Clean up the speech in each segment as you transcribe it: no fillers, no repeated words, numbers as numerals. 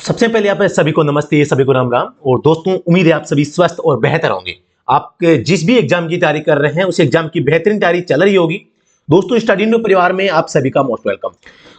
सबसे पहले आप सभी को नमस्ते, सभी को राम राम। और दोस्तों, उम्मीद है आप सभी स्वस्थ और बेहतर होंगे। आप जिस भी एग्जाम की तैयारी कर रहे हैं उस एग्जाम की बेहतरीन तैयारी चल रही होगी। दोस्तों, स्टडी न्यू परिवार में आप सभी का मोस्ट वेलकम।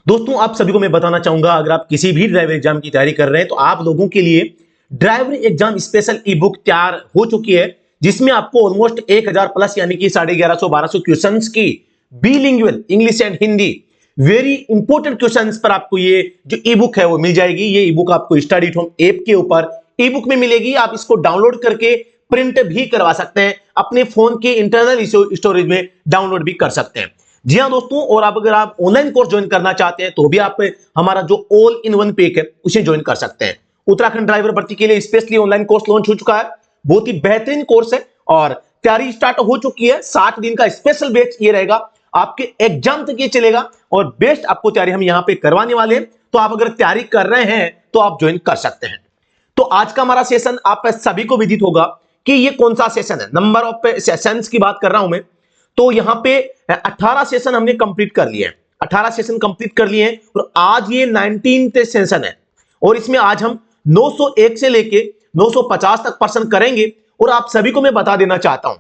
दोस्तों, आप सभी को मैं बताना चाहूंगा, अगर आप किसी भी ड्राइवर एग्जाम की तैयारी कर रहे हैं तो आप लोगों के लिए ड्राइवर एग्जाम स्पेशल ई बुक तैयार हो चुकी है, जिसमें आपको ऑलमोस्ट 1000 प्लस यानी कि 1150-1200 क्वेश्चन की bilingual English and Hindi very important questions पर आपको ये जो ई बुक है वो मिल जाएगी। ये ई बुक आपको स्टडी होम ऐप के ऊपर ई बुक में मिलेगी। आप इसको डाउनलोड करके प्रिंट भी करवा सकते हैं, अपने फोन के इंटरनल स्टोरेज में डाउनलोड भी कर सकते हैं। जी हाँ दोस्तों, और आप अगर आप ऑनलाइन कोर्स ज्वाइन करना चाहते हैं तो भी आप हमारा जो ऑल इन वन पैक है उसे ज्वाइन कर सकते हैं। उत्तराखंड ड्राइवर भर्ती के लिए स्पेशली ऑनलाइन कोर्स लॉन्च हो चुका है। बहुत ही बेहतरीन कोर्स है और तैयारी स्टार्ट हो चुकी है। 60 दिन का स्पेशल बैच ये रहेगा, आपके एग्जाम तक ये चलेगा और बेस्ट आपको तैयारी हम यहां पे करवाने वाले हैं। तो आप अगर तैयारी कर रहे हैं तो आप ज्वाइन कर सकते हैं। तो आज का हमारा सेशन आप सभी को विदित होगा कि ये कौन सा सेशन है। नंबर ऑफ सेशंस की बात कर रहा हूं मैं, तो यहां पे 18 सेशन हमने कंप्लीट कर लिए हैं। 18 सेशन कंप्लीट कर लिए हैं और आज ये 19th सेशन है। और इसमें आज हम 901 से लेके 950 तक पर्सन करेंगे। और आप सभी को मैं बता देना चाहता हूं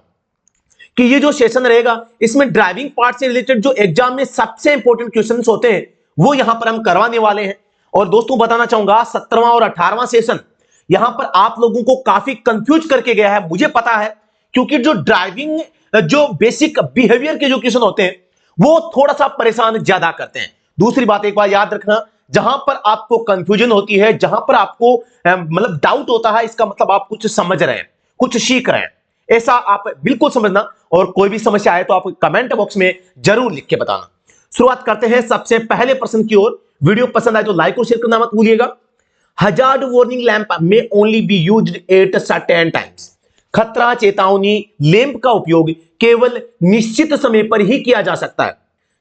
कि ये जो सेशन रहेगा इसमें ड्राइविंग पार्ट से रिलेटेड जो एग्जाम में सबसे इंपॉर्टेंट क्वेश्चंस होते हैं वो यहां पर हम करवाने वाले हैं। और दोस्तों बताना चाहूंगा, 17वां और 18वां सेशन यहां पर आप लोगों को काफी कंफ्यूज करके गया है, मुझे पता है, क्योंकि जो ड्राइविंग जो बेसिक बिहेवियर के जो क्वेश्चन होते हैं वो थोड़ा सा परेशान ज्यादा करते हैं। दूसरी बात एक बार याद रखना, जहां पर आपको कंफ्यूजन होती है, जहां पर आपको मतलब डाउट होता है, इसका मतलब आप कुछ समझ रहे हैं, कुछ सीख रहे हैं, ऐसा आप बिल्कुल समझना। और कोई भी समस्या आए तो आप कमेंट बॉक्स में जरूर लिख के बताना। शुरुआत करते हैं सबसे पहले प्रश्न की ओर। वीडियो पसंद आए तो लाइक और शेयर करना मत भूलिएगा। हजार्ड वार्निंग लैंप में only be used at certain times. खतरा चेतावनी लैंप का उपयोग केवल निश्चित समय पर ही किया जा सकता है।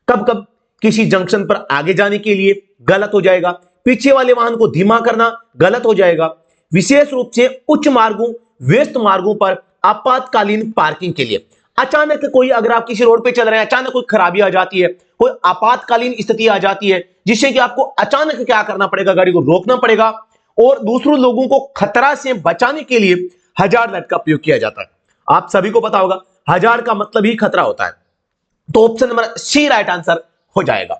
कब कब? किसी जंक्शन पर आगे जाने के लिए गलत हो जाएगा। पीछे वाले वाहन को धीमा करना गलत हो जाएगा। विशेष रूप से उच्च मार्गों, व्यस्त मार्गों पर आपातकालीन पार्किंग के लिए। अचानक कोई, अगर आप किसी रोड पे चल रहे हैं, अचानक कोई खराबी आ जाती है, कोई आपातकालीन स्थिति आ जाती है जिससे कि आपको अचानक क्या करना पड़ेगा, गाड़ी को रोकना पड़ेगा और दूसरों लोगों को खतरा से बचाने के लिए हजार्ड लाइट का प्रयोग किया जाता है। आप सभी को पता होगा हजार्ड का मतलब ही खतरा होता है। तो option number C right answer हो जाएगा।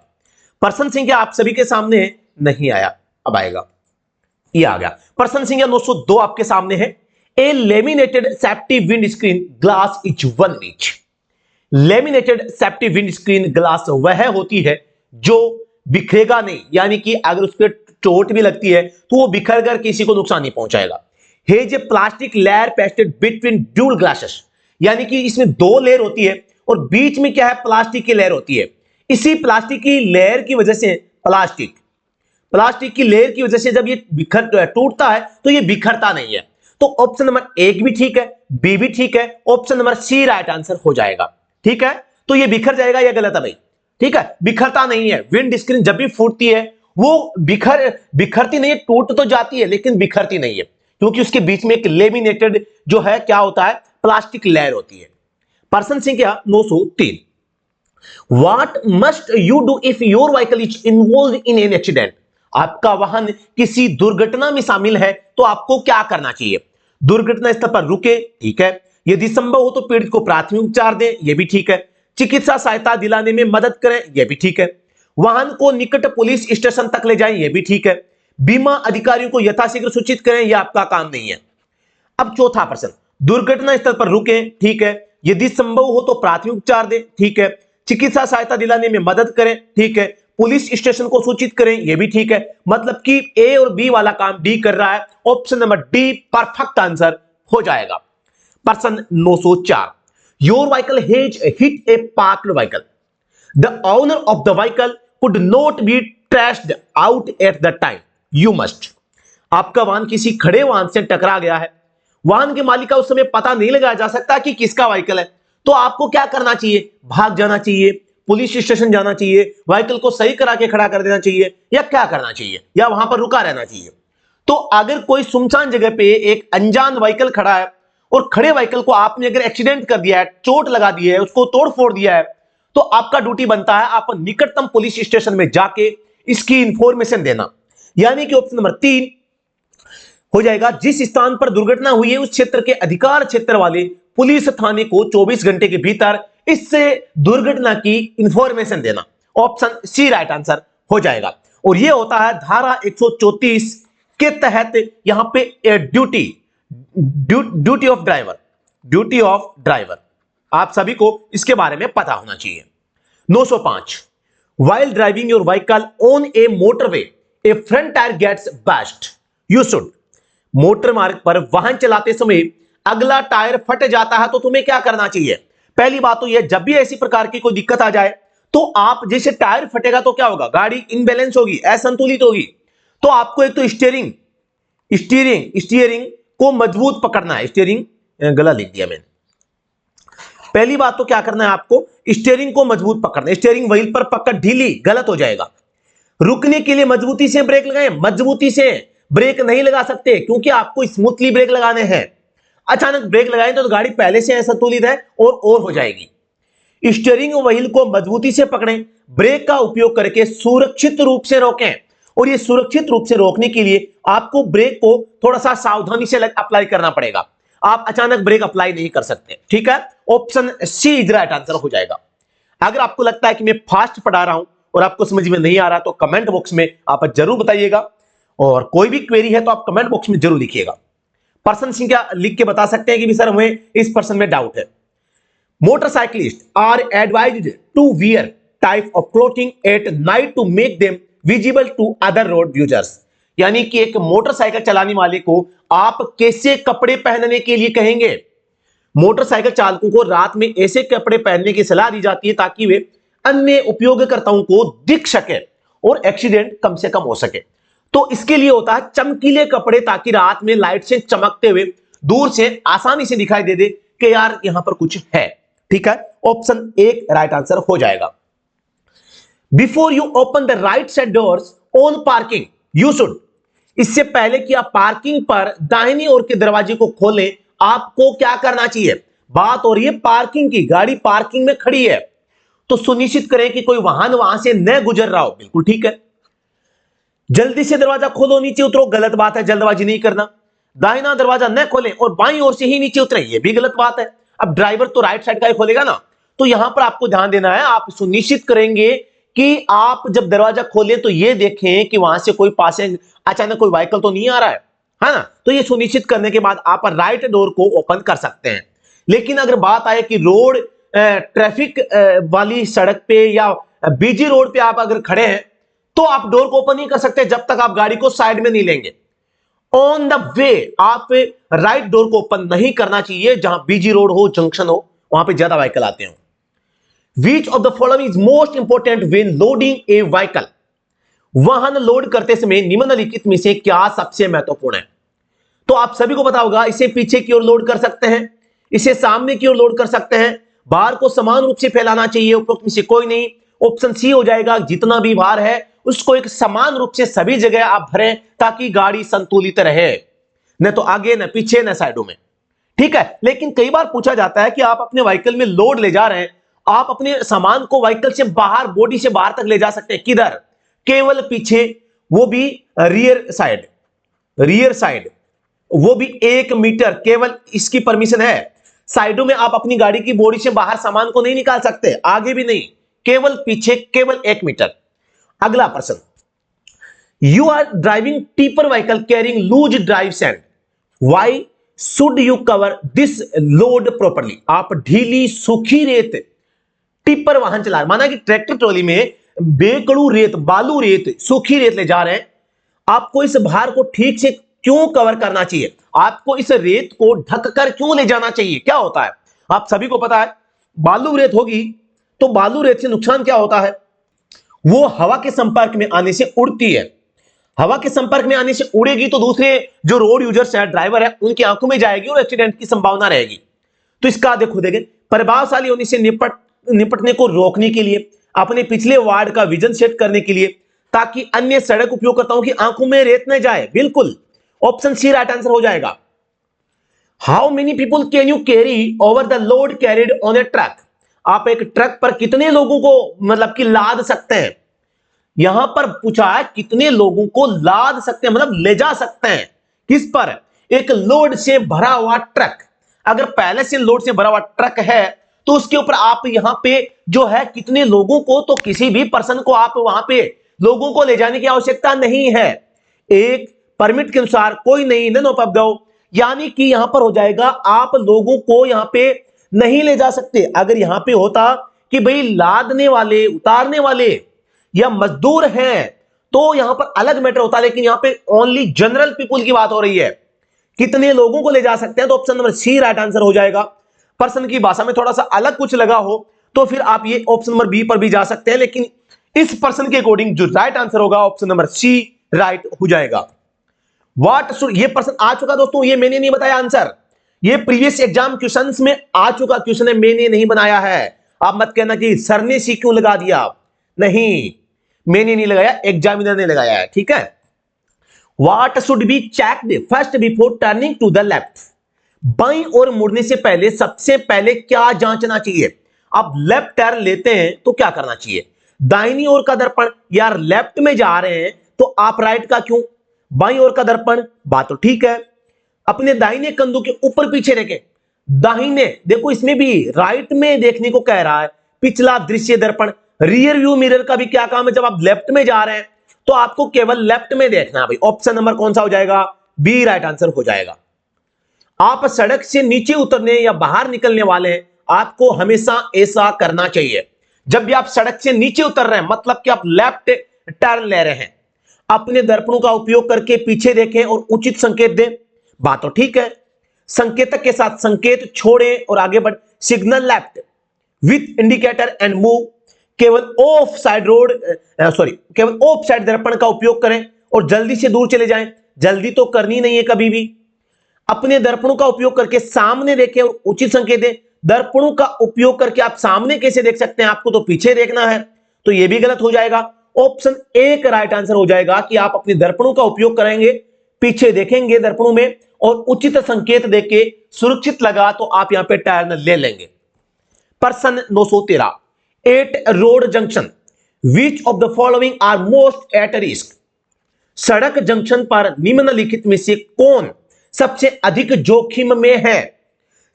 प्रश्न संख्या आप सभी के सामने नहीं आया, अब आएगा, ये आ गया। प्रश्न संख्या 902 आपके सामने है। A laminated safety windscreen glass is 1 inch. Laminated safety windscreen glass वह होती है जो बिखरेगा नहीं, यानी कि अगर उस पर चोट भी लगती है तो वो बिखर कर किसी को नुकसान नहीं पहुंचाएगा। Has a plastic layer pasted between dual glasses, यानी कि इसमें 2 लेयर होती है और बीच में क्या है, प्लास्टिक की लेयर होती है। इसी प्लास्टिक की लेयर की वजह से प्लास्टिक की लेयर की वजह से जब ये टूटता है तो ये बिखरता नहीं है। तो ऑप्शन नंबर 1 भी ठीक है, बी भी ठीक है, option number C right answer हो जाएगा। ठीक है, तो ये बिखर जाएगा या गलत है भाई? ठीक है, बिखरता नहीं है। विंड स्क्रीन जब भी फूटती है वो बिखरती नहीं है, टूट तो जाती है लेकिन बिखरती नहीं है, क्योंकि उसके बीच में एक लेमिनेटेड जो है क्या होता है, प्लास्टिक लेयर होती है। प्रश्न संख्या 903। What must you do if your vehicle is involve in an accident? आपका वाहन किसी दुर्घटना में शामिल है तो आपको क्या करना चाहिए? दुर्घटना स्थल पर रुके, ठीक है। यदि संभव हो तो पीड़ित को प्राथमिक उपचार दें, यह भी ठीक है। चिकित्सा सहायता दिलाने में मदद करें, यह भी ठीक है। वाहन को निकट पुलिस स्टेशन तक ले जाएं, यह भी ठीक है। बीमा अधिकारियों को यथाशीघ्र सूचित करें, यह आपका काम नहीं है। अब चौथा प्रश्न, दुर्घटना स्थल पर रुके, ठीक है। यदि संभव हो तो प्राथमिक उपचार दें, ठीक है। चिकित्सा सहायता दिलाने में मदद करें, ठीक है। पुलिस स्टेशन को सूचित करें, यह भी ठीक है। मतलब कि ए और बी वाला काम डी कर रहा है। Option number D perfect answer हो जाएगा। प्रश्न 904। Your vehicle has hit A parked vehicle. The owner of the vehicle could not be traced out at the time. You must. आपका वाहन किसी खड़े वाहन से टकरा गया है। वाहन के मालिक का उस समय पता नहीं लगाया जा सकता कि किसका व्हीकल है, तो आपको क्या करना चाहिए? भाग जाना चाहिए, पुलिस स्टेशन जाना चाहिए, व्हीकल को सही करा के खड़ा कर देना चाहिए, या क्या करना चाहिए, या वहां पर रुका रहना चाहिए? तो अगर कोई सुनसान जगह पे एक अनजान व्हीकल खड़ा है और खड़े व्हीकल को आपने अगर एक्सीडेंट कर दिया है, चोट लगा दी है, उसको तोड़ फोड़ दिया है, तो आपका ड्यूटी बनता है आप निकटतम पुलिस स्टेशन में जाके इसकी इंफॉर्मेशन देना। यानी कि ऑप्शन नंबर 3 हो जाएगा जिस स्थान पर दुर्घटना हुई है उस क्षेत्र के अधिकार क्षेत्र वाले पुलिस थाने को 24 घंटे के भीतर इससे दुर्घटना की इंफॉर्मेशन देना। ऑप्शन सी राइट आंसर हो जाएगा। और यह होता है धारा 134 के तहत यहां पे ड्यूटी ऑफ ड्राइवर आप सभी को इसके बारे में पता होना चाहिए। 905 while driving your vehicle on a motorway a front tire gets burst you should motor मार्ग पर वाहन चलाते समय अगला टायर फट जाता है तो तुम्हें क्या करना चाहिए। पहली बात तो यह जब भी ऐसी प्रकार की कोई दिक्कत आ जाए तो आप जैसे टायर फटेगा तो क्या होगा, गाड़ी इनबैलेंस होगी, असंतुलित होगी। तो आपको एक तो स्टीयरिंग को मजबूत पकड़ना है। स्टीयरिंग गला लिख दिया मैंने। पहली बात तो क्या करना है, आपको स्टीयरिंग को मजबूत पकड़ना। स्टीयरिंग व्हील पर पकड़ ढीली गलत हो जाएगा। रुकने के लिए मजबूती से ब्रेक लगाएं। मजबूती से ब्रेक नहीं लगा सकते क्योंकि आपको स्मूथली ब्रेक लगाने हैं। अचानक ब्रेक लगाएं तो गाड़ी पहले से असंतुलित है और हो जाएगी। स्टीयरिंग व्हील को मजबूती से पकड़ें। ब्रेक का उपयोग करके सुरक्षित रूप से रोकें। और ये सुरक्षित रूप से रोकने के लिए आपको ब्रेक को थोड़ा सा सावधानी से अप्लाई करना पड़ेगा। आप अचानक ब्रेक अप्लाई नहीं कर सकते। ठीक है, option C is right answer हो जाएगा। अगर आपको लगता है कि मैं फास्ट पढ़ा रहा हूं और आपको समझ में नहीं आ रहा तो कमेंट बॉक्स में आप जरूर बताइएगा। और कोई भी क्वेरी है तो आप कमेंट बॉक्स में जरूर लिखिएगा। पर्सन संख्या लिख के बता सकते हैं कि भी सर हमें इस पर्सन में डाउट है। Motorcyclists are advised to wear type of clothing at night to make them visible to other road users. यानी कि एक मोटरसाइकिल चलाने वाले को आप कैसे कपड़े पहनने के लिए कहेंगे। मोटरसाइकिल चालकों को रात में ऐसे कपड़े पहनने की सलाह दी जाती है ताकि वे अन्य उपयोगकर्ताओं को दिख सके और एक्सीडेंट कम से कम हो सके। तो इसके लिए होता है चमकीले कपड़े, ताकि रात में लाइट से चमकते हुए दूर से आसानी से दिखाई दे दे कि यार यहां पर कुछ है। ठीक है, ऑप्शन एक राइट आंसर हो जाएगा। Before you open the right side doors on parking you should. इससे पहले कि आप पार्किंग पर दाहिनी ओर के दरवाजे को खोलें आपको क्या करना चाहिए। बात हो रही है पार्किंग की, गाड़ी पार्किंग में खड़ी है तो सुनिश्चित करें कि कोई वाहन वहां से न गुजर रहा हो। बिल्कुल ठीक है। जल्दी से दरवाजा खोलो, नीचे उतरो, गलत बात है, जल्दबाजी नहीं करना। दाहिना दरवाजा न खोलें और बाईं ओर से ही नीचे उतरे, ये भी गलत बात है। अब ड्राइवर तो राइट साइड का ही खोलेगा ना, तो यहां पर आपको ध्यान देना है। आप सुनिश्चित करेंगे कि आप जब दरवाजा खोलें तो ये देखें कि वहां से कोई पास अचानक कोई व्हीकल तो नहीं आ रहा है ना। तो ये सुनिश्चित करने के बाद आप राइट डोर को ओपन कर सकते हैं। लेकिन अगर बात आए कि रोड ट्रैफिक वाली सड़क पे या बीजी रोड पे आप अगर खड़े हैं तो आप डोर को ओपन नहीं कर सकते जब तक आप गाड़ी को साइड में नहीं लेंगे। ऑन द वे आप राइट डोर को ओपन नहीं करना चाहिए जहां बीजी रोड हो, जंक्शन हो, वहां पे ज्यादा व्हीकल आते हो। Which of the following is most important when loading a vehicle? वाहन लोड करते समय निम्नलिखित में से क्या सबसे महत्वपूर्ण है। तो आप सभी को पता होगा, इसे पीछे की ओर लोड कर सकते हैं, इसे सामने की ओर लोड कर सकते हैं। भार को समान रूप से फैलाना चाहिए, उपरोक्त में से कोई नहीं। ऑप्शन सी हो जाएगा, जितना भी भार है उसको एक समान रूप से सभी जगह आप भरें ताकि गाड़ी संतुलित रहे, न तो आगे न पीछे न साइडों में। ठीक है, लेकिन कई बार पूछा जाता है कि आप अपने व्हीकल में लोड ले जा रहे हैं, आप अपने सामान को व्हीकल से बाहर, बॉडी से बाहर तक ले जा सकते हैं। किधर? केवल पीछे, वो भी रियर साइड, वो भी 1 मीटर, केवल इसकी परमिशन है। साइडों में आप अपनी गाड़ी की बॉडी से बाहर सामान को नहीं निकाल सकते, आगे भी नहीं, केवल पीछे, केवल 1 मीटर। अगला प्रश्न, you are driving tipper vehicle carrying loose dry sand, why should you cover this load properly. आप ढीली सूखी रेत टिपर वाहन चला रहे, माना कि ट्रैक्टर ट्रॉली में बेकड़ू रेत, बालू रेत, सूखी रेत ले जा रहे हैं, आपको इस भार को ठीक से क्यों कवर करना चाहिए, आपको इस रेत को ढककर क्यों ले जाना चाहिए। क्या होता है, आप सभी को पता है, बालू रेत होगी तो बालू रेत से नुकसान क्या होता है, वो हवा के संपर्क में आने से उड़ती है। हवा के संपर्क में आने से उड़ेगी तो दूसरे जो रोड यूजर्स है, ड्राइवर है, उनकी आंखों में जाएगी और एक्सीडेंट की संभावना रहेगी। तो इसका देखो प्रभावशाली होने से निपटने को रोकने के लिए, अपने पिछले वार्ड का विजन सेट करने के लिए, ताकि अन्य सड़क उपयोगकर्ताओं की आंखों में रेत न जाए। बिल्कुल, ऑप्शन सी राइट आंसर हो जाएगा। How many people can you carry over the load carried on A truck. आप एक ट्रक पर कितने लोगों को मतलब कि लाद सकते हैं। यहां पर पूछा है कितने लोगों को लाद सकते हैं, मतलब ले जा सकते हैं, किस पर? एक लोड से भरा हुआ ट्रक। अगर पहले से लोड से भरा हुआ ट्रक है तो उसके ऊपर आप यहां पे जो है कितने लोगों को, तो किसी भी पर्सन को आप वहां पे लोगों को ले जाने की आवश्यकता नहीं है। एक परमिट के अनुसार कोई नहीं, नन ऑफ अबव, यानी कि यहां पर हो जाएगा आप लोगों को यहां पे नहीं ले जा सकते। अगर यहां पे होता कि भाई लादने वाले, उतारने वाले या मजदूर हैं तो यहां पर अलग मैटर होता, लेकिन यहां पे ओनली जनरल पीपुल की बात हो रही है, कितने लोगों को ले जा सकते हैं, तो option number C right answer हो जाएगा। पर्सन की भाषा में थोड़ा सा अलग कुछ लगा हो तो फिर आप ये ऑप्शन नंबर बी पर भी जा सकते हैं, लेकिन इस पर्सन के अकॉर्डिंग जो राइट आंसर होगा ऑप्शन नंबर सी राइट हो जाएगा। व्हाट शुड, ये पर्सन आ चुका दोस्तों, ये मैंने नहीं बताया आंसर, ये प्रीवियस एग्जाम क्वेश्चंस में आ चुका क्वेश्चन है, मैंने नहीं बनाया है। आप मत कहना कि सर ने सी क्यों लगा दिया, नहीं, मैंने नहीं लगाया, एग्जामिनर ने लगाया है, ठीक है। What should be checked first before turning to the left? बाईं ओर मुड़ने से पहले सबसे पहले क्या जांचना चाहिए? आप लेफ्ट टर्न लेते हैं तो क्या करना चाहिए? दाहिनी ओर का दर्पण, यार लेफ्ट में जा रहे हैं तो आप राइट का क्यों? बाईं ओर का दर्पण, बात तो ठीक है। अपने दाहिने कंधों के ऊपर पीछे रखें, दाहिने, देखो इसमें भी राइट में देखने को कह रहा है। पिछला दृश्य दर्पण, रियर व्यू मिरर का भी क्या काम है? जब आप लेफ्ट में जा रहे हैं तो आपको केवल लेफ्ट में देखना है भाई। ऑप्शन नंबर कौन सा हो जाएगा? बी राइट आंसर हो जाएगा। आप सड़क से नीचे उतरने या बाहर निकलने वाले हैं, आपको हमेशा ऐसा करना चाहिए। जब भी आप सड़क से नीचे उतर रहे हैं मतलब कि आप लेफ्ट टर्न ले रहे हैं, अपने दर्पणों का उपयोग करके पीछे देखें और उचित संकेत दें, बात तो ठीक है। संकेतक के साथ संकेत छोड़ें और आगे बढ़। Signal left with indicator and move. केवल ऑफ साइड रोड, केवल ऑफ साइड दर्पण का उपयोग करें और जल्दी से दूर चले जाएं। जल्दी तो करनी नहीं है कभी भी। अपने दर्पणों का उपयोग करके सामने देखें और उचित संकेत दें। दर्पणों का उपयोग करके आप सामने कैसे देख सकते हैं? आपको तो पीछे देखना है, तो यह भी गलत हो जाएगा। ऑप्शन ए का राइट आंसर हो जाएगा कि आप अपने दर्पणों का उपयोग करेंगे, पीछे देखेंगे दर्पणों में और उचित संकेत देके सुरक्षित लगा तो आप यहां पे टर्न ले लेंगे। प्रश्न 913, at road junction which of the following are most at risk? सड़क जंक्शन पर निम्नलिखित में से कौन सबसे अधिक जोखिम में है?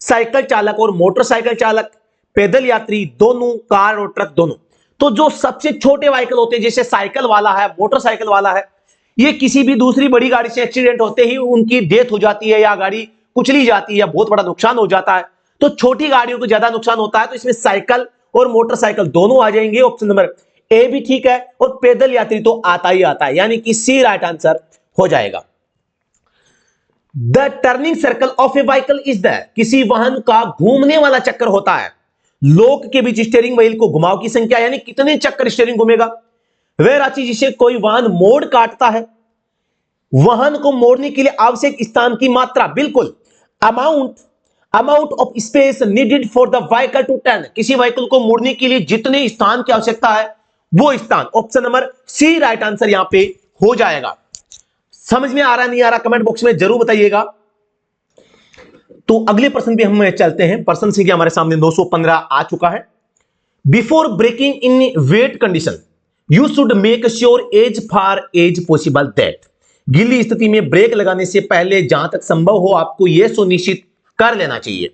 साइकिल चालक और मोटरसाइकिल चालक, पैदल यात्री दोनों, कार और ट्रक दोनों। तो जो सबसे छोटे व्हीकल होते हैं जैसे साइकिल वाला है, मोटरसाइकिल वाला है, ये किसी भी दूसरी बड़ी गाड़ी से एक्सीडेंट होते ही उनकी डेथ हो जाती है या गाड़ी कुचली जाती है या बहुत बड़ा नुकसान हो जाता है। तो छोटी गाड़ियों को ज्यादा नुकसान होता है, तो इसमें साइकिल और मोटरसाइकिल दोनों आ जाएंगे। ऑप्शन नंबर ए भी ठीक है और पैदल यात्री तो आता ही आता है, यानी कि सी राइट आंसर हो जाएगा। The turning circle of A vehicle is the, किसी वाहन का घूमने वाला चक्कर होता है। लोक के बीच स्टीयरिंग व्हील को घुमाव की संख्या, यानी कितने चक्कर स्टीयरिंग घूमेगा। वह राशि जिसे कोई वाहन मोड़ काटता है। वाहन को मोड़ने के लिए आवश्यक स्थान की मात्रा, बिल्कुल। Amount of space needed for the vehicle to turn, किसी व्हीकल को मोड़ने के लिए जितने स्थान की आवश्यकता है वो स्थान। Option number C right answer यहां पे हो जाएगा। समझ में आ रहा नहीं आ रहा कमेंट बॉक्स में जरूर बताइएगा। तो अगले प्रश्न पे हम चलते हैं। प्रश्न संख्या हमारे सामने 915 आ चुका है। Before braking in wet condition you should make sure as far as possible that, गीली स्थिति में ब्रेक लगाने से पहले जहां तक संभव हो आपको यह सुनिश्चित कर लेना चाहिए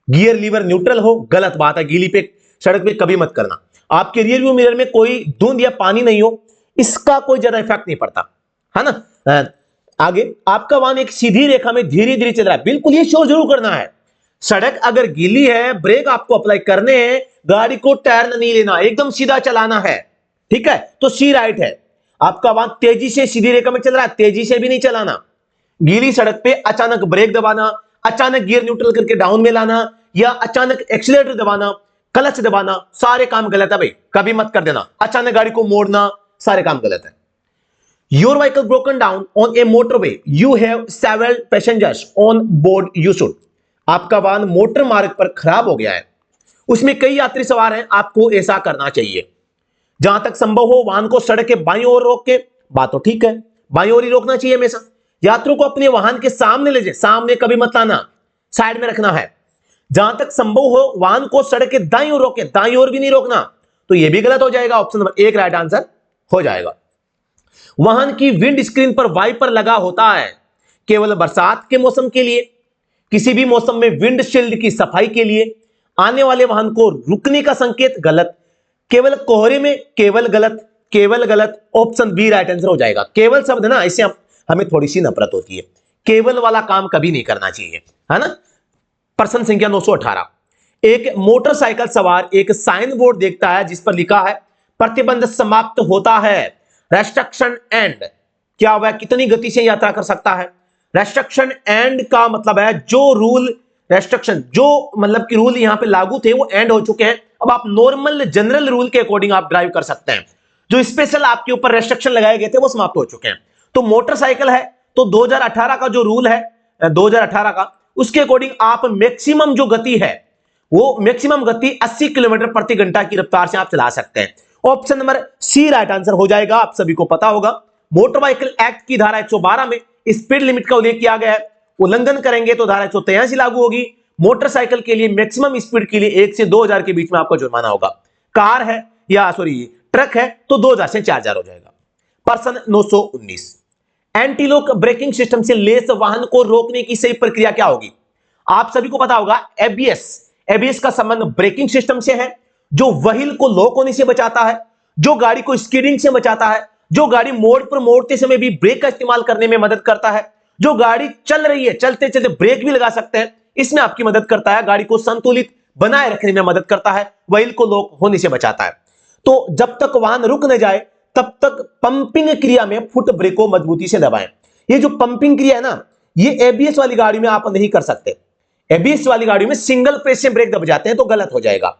गियर लीवर न्यूट्रल हो। गलत बात है, गीली पे सड़क पे कभी मत करना। आपके रियर व्यू मिरर में कोई धुंध या पानी नहीं हो, इसका कोई ज्यादा इफेक्ट नहीं पड़ता है ना। आगे आपका वाहन एक सीधी रेखा में धीरे धीरे चल रहा है, बिल्कुल ये श्योर जरूर करना है। सड़क अगर गीली है, ब्रेक आपको अप्लाई करने हैं, गाड़ी को टर्न नहीं लेना, एकदम सीधा चलाना है, ठीक है। तो सी राइट है। आपका वाहन तेजी से सीधी रेखा में चल रहा है, तेजी से भी नहीं चलाना। गीली सड़क पे अचानक ब्रेक दबाना, अचानक गियर न्यूट्रल करके डाउन में लाना या अचानक एक्सीलरेटर दबाना, क्लच दबाना, सारे काम गलत है भाई, कभी मत कर देना। अचानक गाड़ी को मोड़ना, सारे काम गलत है। Your vehicle broken down on a motorway. You have several passengers on board. You should. आपका वाहन मोटर मार्ग पर खराब हो गया है, उसमें कई यात्री सवार हैं, आपको ऐसा करना चाहिए। जहां तक संभव हो वाहन को सड़क के बाईं ओर रोक के, बात तो ठीक है, बाईं ओर ही रोकना चाहिए हमेशा। यात्रियों को अपने वाहन के सामने ले जाए, सामने कभी मत लाना, साइड में रखना है। जहां तक संभव हो वाहन को सड़क के दाईं ओर रोके, दाईं ओर भी नहीं रोकना, तो यह भी गलत हो जाएगा। ऑप्शन नंबर एक राइट आंसर हो जाएगा। वाहन की विंड स्क्रीन पर वाइपर लगा होता है, केवल बरसात के मौसम के लिए, किसी भी मौसम में विंडशील्ड की सफाई के लिए, आने वाले वाहन को रुकने का संकेत गलत, केवल कोहरे में केवल गलत, केवल गलत। ऑप्शन बी राइट आंसर हो जाएगा। केवल शब्द ना इससे हमें थोड़ी सी नफरत होती है, केवल वाला काम कभी नहीं करना चाहिए, है ना। प्रश्न संख्या 918, एक मोटरसाइकिल सवार एक साइन बोर्ड देखता है जिस पर लिखा है प्रतिबंध समाप्त होता है, रेस्ट्रिक्शन एंड। क्या वह कितनी गति से यात्रा कर सकता है? रेस्ट्रिक्शन एंड का मतलब है जो रूल रेस्ट्रिक्शन जो मतलब कि रूल यहां पे लागू थे वो एंड हो चुके हैं, अब आप नॉर्मल जनरल रूल के अकॉर्डिंग आप ड्राइव कर सकते हैं। जो स्पेशल आपके ऊपर रेस्ट्रिक्शन लगाए गए थे वो समाप्त हो चुके हैं। तो मोटरसाइकिल है तो 2018 का जो रूल है 2018 का, उसके अकॉर्डिंग आप मैक्सिमम जो गति है वो मैक्सिमम गति 80 किलोमीटर प्रति घंटा की रफ्तार से आप चला सकते हैं। Option number C right answer हो जाएगा। आप सभी को पता होगा मोटर व्हीकल एक्ट की धारा 112 में स्पीड लिमिट का उल्लेख किया गया है, उल्लंघन करेंगे तो धारा 183 लागू होगी। मोटरसाइकिल के लिए मैक्सिमम स्पीड के लिए 1 से 2000 के बीच में आपको जुर्माना होगा। कार है या सॉरी ट्रक है तो 2000 से 4000 हो जाएगा। प्रश्न 919, एंटी लॉक ब्रेकिंग सिस्टम से लेस वाहन को रोकने की सही प्रक्रिया क्या होगी? आप सभी को पता होगा एबीएस का संबंध ब्रेकिंग सिस्टम से है, जो व्हील को लॉक होने से बचाता है, जो गाड़ी को स्कीडिंग से बचाता है, जो गाड़ी मोड़ पर मोड़ते समय भी ब्रेक का इस्तेमाल करने में मदद करता है, जो गाड़ी चल रही है चलते चलते ब्रेक भी लगा सकते हैं, इसमें आपकी मदद करता है, गाड़ी को संतुलित बनाए रखने में मदद करता है, व्हील को लॉक होने से बचाता है। तो जब तक वाहन रुक न जाए तब तक पंपिंग क्रिया में फुट ब्रेक को मजबूती से दबाएं। ये जो पंपिंग क्रिया है ना, ये एबीएस वाली गाड़ी में आप नहीं कर सकते। एबीएस वाली गाड़ी में सिंगल प्रेस से ब्रेक दब जाते हैं तो गलत हो जाएगा।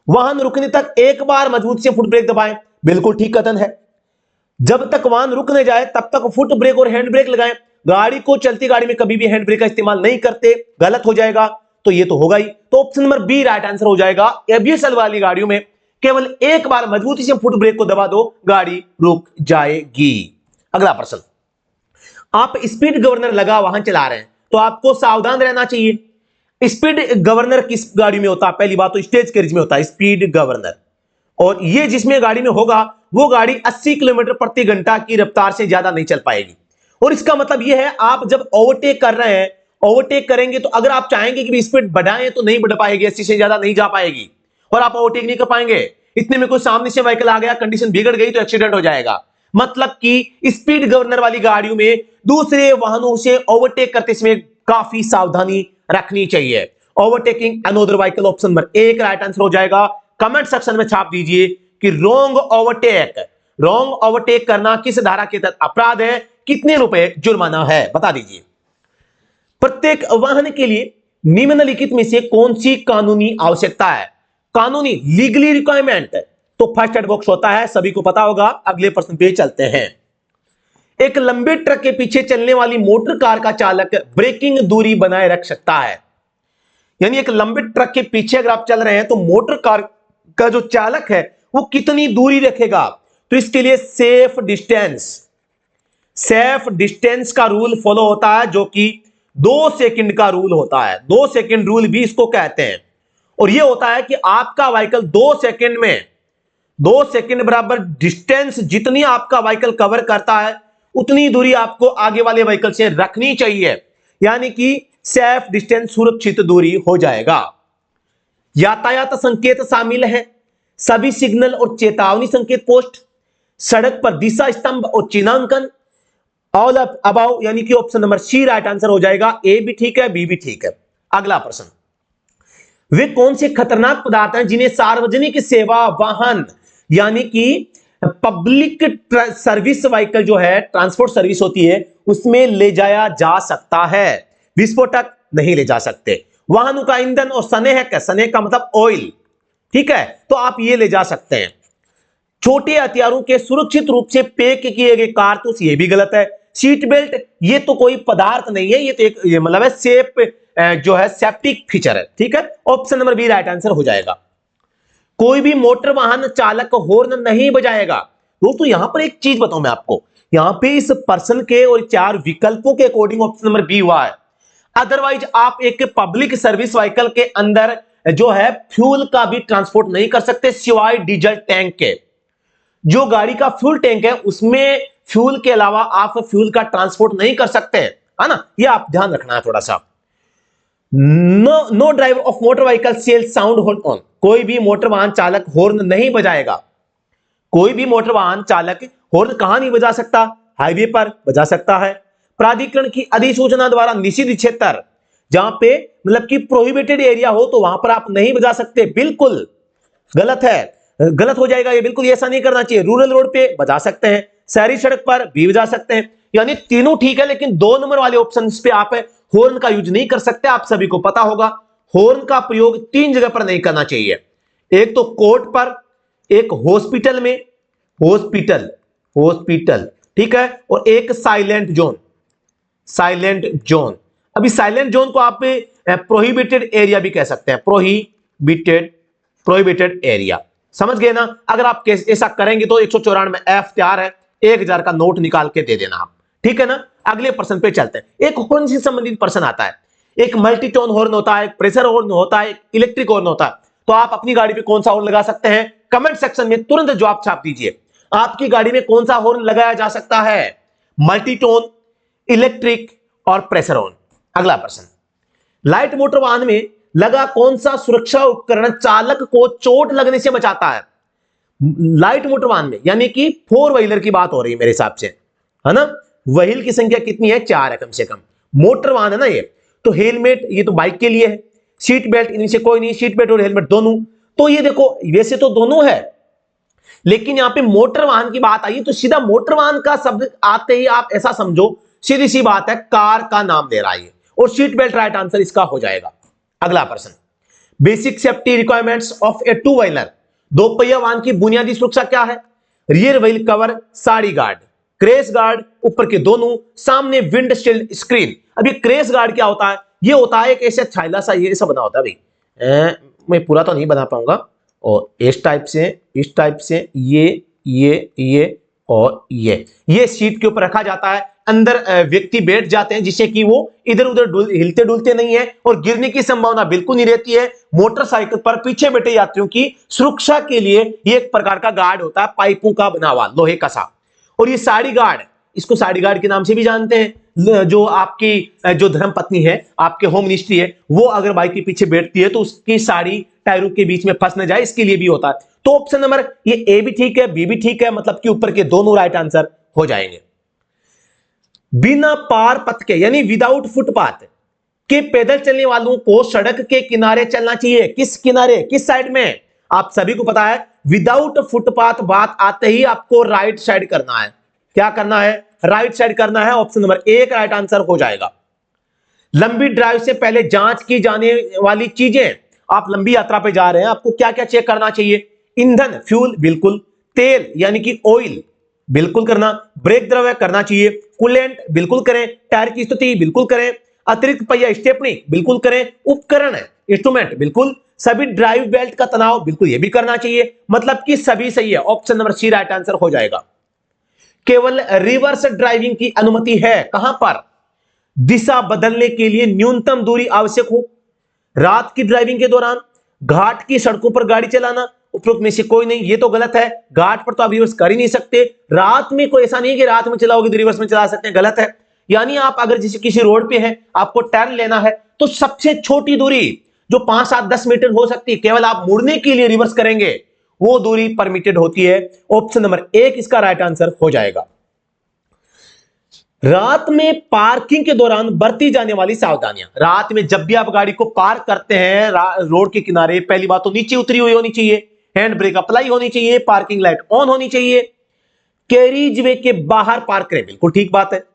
वाहन रुकने तक एक बार मजबूत से फुट ब्रेक दबाएं, बिल्कुल ठीक कथन है। जब तक वाहन रुक न जाए तब तक फुट ब्रेक और हैंड ब्रेक लगाएं। गाड़ी को चलती गाड़ी में कभी भी हैंड ब्रेक का इस्तेमाल नहीं करते, गलत हो जाएगा। तो ये तो होगा ही, तो option number B right answer हो जाएगा। एबीएस वाली गाड़ियों में केवल एक बार मजबूती से फुट ब्रेक को दबा दो, गाड़ी रुक जाएगी। अगला प्रश्न, आप स्पीड गवर्नर लगा वाहन चला रहे हैं तो आपको सावधान रहना चाहिए। स्पीड गवर्नर किस गाड़ी में होता है? पहली बात तो स्टेज कैरिज में होता है स्पीड गवर्नर, और ये जिसमें गाड़ी में होगा वो गाड़ी 80 किलोमीटर प्रति घंटा की रफ्तार से ज्यादा नहीं चल पाएगी। और इसका मतलब ये है आप जब ओवरटेक कर रहे हैं, ओवरटेक करेंगे तो अगर आप चाहेंगे कि स्पीड बढ़ाएं तो नहीं बढ़ पाएगी, 80 से ज्यादा नहीं जा पाएगी और आप ओवरटेक नहीं कर पाएंगे। इतने में कोई सामने से व्हीकल आ गया, कंडीशन बिगड़ गई तो एक्सीडेंट हो जाएगा। मतलब कि स्पीड गवर्नर वाली गाड़ियों में दूसरे वाहनों से ओवरटेक करते समय काफी सावधानी रखनी चाहिए। Overtaking another vehicle option number 1 right answer हो जाएगा। कमेंट सेक्शन में छाप दीजिए कि रॉन्ग ओवरटेक करना किस धारा के तहत अपराध है, कितने रुपए जुर्माना है, बता दीजिए। प्रत्येक वाहन के लिए निम्नलिखित में से कौन सी कानूनी आवश्यकता है? कानूनी लीगली रिक्वायरमेंट तो फर्स्ट एड बॉक्स होता है, सभी को पता होगा। अगले प्रश्न पे चलते हैं। एक लंबे ट्रक के पीछे चलने वाली मोटर कार का चालक ब्रेकिंग दूरी बनाए रख सकता है। यानी एक लंबे ट्रक के पीछे अगर आप चल रहे हैं तो मोटर कार का जो चालक है वो कितनी दूरी रखेगा? तो इसके लिए सेफ डिस्टेंस का रूल फॉलो होता है, जो कि 2 सेकंड का रूल होता है। 2 सेकंड रूल भी इसको कहते हैं। और यह होता है कि आपका व्हीकल 2 सेकंड बराबर डिस्टेंस जितनी आपका व्हीकल कवर करता है उतनी दूरी आपको आगे वाले व्हीकल से रखनी चाहिए, यानी कि सेफ डिस्टेंस सुरक्षित दूरी हो जाएगा। यातायात संकेत शामिल है, सभी सिग्नल और चेतावनी संकेत पोस्ट, सड़क पर दिशा स्तंभ और चिन्हांकन, ऑल ऑफ अबाउ, यानी कि option number C right answer हो जाएगा। ए भी ठीक है, बी भी ठीक है। अगला प्रश्न, वे कौन से खतरनाक पदार्थ हैं जिन्हें सार्वजनिक सेवा वाहन यानी कि पब्लिक सर्विस व्हीकल जो है ट्रांसपोर्ट सर्विस होती है उसमें ले जाया जा सकता है? विस्फोटक नहीं ले जा सकते। वाहनों का ईंधन और स्नेहक, स्नेहक का मतलब ऑयल, ठीक है, तो आप ये ले जा सकते हैं। छोटे हथियारों के सुरक्षित रूप से पैक किए गए कारतूस, ये भी गलत है। सीट बेल्ट, ये तो कोई पदार्थ नहीं है, ये तो एक मतलब है सेफ जो है सेफ्टी फीचर है, ठीक है। Option number B right answer हो जाएगा। कोई भी मोटर वाहन चालक हॉर्न नहीं बजाएगा। दोस्तों यहां पर एक चीज बताऊं मैं आपको, यहां पे इस पर्सन के और 4 विकल्पों के अकॉर्डिंग ऑप्शन नंबर बी हुआ है। अदरवाइज आप एक पब्लिक सर्विस व्हीकल के अंदर जो है फ्यूल का भी ट्रांसपोर्ट नहीं कर सकते सिवाय डीजल टैंक के। जो गाड़ी का फ्यूल टैंक है उसमें फ्यूल के अलावा आप फ्यूल का ट्रांसपोर्ट नहीं कर सकते। है ना, ये आप ध्यान रखना है थोड़ा सा। No driver of motor vehicle shall sound horn on, कोई भी मोटर वाहन चालक हॉर्न नहीं बजाएगा। कोई भी मोटर वाहन चालक हॉर्न कहां नहीं बजा सकता? हाईवे पर बजा सकता है। प्राधिकरण की अधिसूचना द्वारा निषिद्ध क्षेत्र, जहां पे मतलब कि प्रोहिबिटेड एरिया हो तो वहां पर आप नहीं बजा सकते, बिल्कुल गलत है, गलत हो जाएगा ये, बिल्कुल ऐसा नहीं करना चाहिए। रूरल रोड पे बजा सकते हैं, शहरी सड़क पर भी बजा सकते हैं, यानी तीनों ठीक है, लेकिन 2 नंबर वाले ऑप्शन पे आप हॉर्न का यूज नहीं कर सकते। आप सभी को पता होगा हॉर्न का प्रयोग 3 जगह पर नहीं करना चाहिए, एक तो कोर्ट पर, एक हॉस्पिटल में, हॉस्पिटल हॉस्पिटल ठीक है, और एक साइलेंट जोन, साइलेंट जोन। अभी साइलेंट जोन को आप प्रोहिबिटेड एरिया भी कह सकते हैं, प्रोहिबिटेड एरिया, समझ गए ना। अगर आप ऐसा करेंगे तो 194F तैयार है, 1000 का नोट निकाल के दे देना आप, ठीक है ना। अगले प्रश्न पे चलते हैं। एक हॉर्न से संबंधित प्रश्न आता है, एक मल्टीटोन हॉर्न होता है, प्रेशर हॉर्न होता है, इलेक्ट्रिक हॉर्न होता है, तो आप अपनी गाड़ी पे कौन सा हॉर्न लगा सकते हैं? कमेंट सेक्शन में तुरंत जवाब छाप दीजिए। आपकी गाड़ी में कौन सा हॉर्न लगाया जा सकता है? मल्टीटोन, इलेक्ट्रिक और प्रेशर हॉर्न। अगला प्रश्न, लाइट मोटर वाहन में लगा कौन सा सुरक्षा उपकरण चालक को चोट लगने से बचाता है? लाइट मोटर वाहन में, यानी कि 4 व्हीलर की बात हो रही है मेरे हिसाब से, है ना। व्हील की संख्या कितनी है? 4 है कम से कम, मोटर वाहन है ना ये। तो हेलमेट ये तो बाइक के लिए है, सीट बेल्ट इनमें से कोई नहीं, सीट बेल्ट और हेलमेट दोनों। तो ये देखो वैसे तो दोनों है, लेकिन यहां पे मोटर वाहन की बात आई तो सीधा मोटर वाहन का शब्द आते ही आप ऐसा समझो सीधी सी बात है कार का नाम दे रहा है, और सीट बेल्ट राइट आंसर इसका हो जाएगा। अगला प्रश्न, basic safety requirements of A 2 wheeler, 2 पहिया वाहन की बुनियादी सुरक्षा क्या है? Rear wheel cover, side guard, crash guard ऊपर के दोनों, सामने विंडशील्ड स्क्रीन। अभी क्रैश गार्ड क्या होता है? ये होता है एक ऐसे थैला सा ये ऐसा बना होता है भाई, मैं पूरा तो नहीं बना पाऊंगा, और इस टाइप से ये और ये सीट के ऊपर रखा जाता है, अंदर व्यक्ति बैठ जाते हैं जिससे कि वो इधर उधर हिलते डुलते नहीं है और गिरने की संभावना बिल्कुल नहीं रहती है। मोटरसाइकिल पर पीछे बैठे यात्रियों की सुरक्षा के लिए ये एक प्रकार का गार्ड होता है, पाइपों का बना हुआ लोहे का सा। और ये साड़ी गार्ड, इसको साड़ी गार्ड के नाम से भी जानते हैं। जो आपकी जो धर्म पत्नी है, आपके होम मिनिस्ट्री है, वो अगर बाइक के पीछे बैठती है तो उसकी साड़ी टायरों के बीच में फंस न जाए, इसके लिए भी होता है। तो ऑप्शन नंबर ये ए भी ठीक है, बी भी ठीक है, मतलब कि ऊपर के दोनों राइट आंसर हो जाएंगे। बिना पार पथ के यानी विदाउट फुटपाथ के पैदल चलने वालों को सड़क के किनारे चलना चाहिए। किस किनारे, किस साइड में? आप सभी को पता है विदाउट फुटपाथ बात आते ही आपको राइट साइड करना है। क्या करना है? राइट साइड करना है। ऑप्शन नंबर 1 राइट आंसर हो जाएगा। लंबी ड्राइव से पहले जांच की जाने वाली चीजें, आप लंबी यात्रा पे जा रहे हैं, आपको क्या क्या चेक करना चाहिए? ईंधन, फ्यूल, बिल्कुल। तेल यानी कि ऑयल, बिल्कुल करना। ब्रेक द्रव्य करना चाहिए। कूलेंट, बिल्कुल करें। टायर की स्थिति, बिल्कुल करें। अतिरिक्त पहिया स्टेपनी, बिल्कुल करें। उपकरण, इंस्ट्रूमेंट, बिल्कुल। सभी ड्राइव बेल्ट का तनाव, बिल्कुल ये भी करना चाहिए। मतलब कि सभी सही है। Option number C right answer हो जाएगा। केवल रिवर्स ड्राइविंग की अनुमति है कहां पर? दिशा बदलने के लिए न्यूनतम दूरी आवश्यक हो, रात की ड्राइविंग के दौरान, घाट की सड़कों पर गाड़ी चलाना, उपरोक्त में से कोई नहीं, ये तो गलत है। घाट पर तो आप रिवर्स कर ही नहीं सकते। रात में कोई ऐसा नहीं है कि रात में चलाओगे तो रिवर्स में चला सकते हैं, गलत है। यानी आप अगर जैसे किसी रोड पे है, आपको टर्न लेना है, तो सबसे छोटी दूरी जो 5, 7, 10 मीटर हो सकती है, केवल आप मुड़ने के लिए रिवर्स करेंगे, वो दूरी परमिटेड होती है। ऑप्शन नंबर 1 इसका राइट आंसर हो जाएगा। रात में पार्किंग के दौरान बरती जाने वाली सावधानियां। रात में जब भी आप गाड़ी को पार्क करते हैं रोड के किनारे, पहली बात तो नीचे उतरी हुई होनी चाहिए, हैंड ब्रेक अप्लाई होनी चाहिए, पार्किंग लाइट ऑन होनी चाहिए, कैरिज वे के बाहर पार्क करें, बिल्कुल ठीक बात है।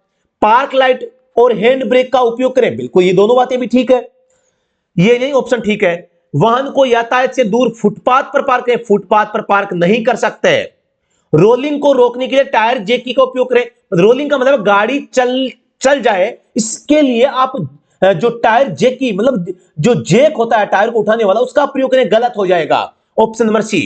पार्क लाइट और हैंड ब्रेक का उपयोग करें, बिल्कुल ये दोनों बातें भी ठीक है। ये नहीं ऑप्शन ठीक है। वाहन को यातायात से दूर फुटपाथ पर पार्क करें, फुटपाथ पर पार्क नहीं कर सकते। रोलिंग को रोकने के लिए टायर जैकी का उपयोग करें। रोलिंग का मतलब गाड़ी चल जाए, इसके लिए आप जो टायर जैकी मतलब जो जैक होता है टायर को उठाने वाला, उसका प्रयोग करें, गलत हो जाएगा। Option number C.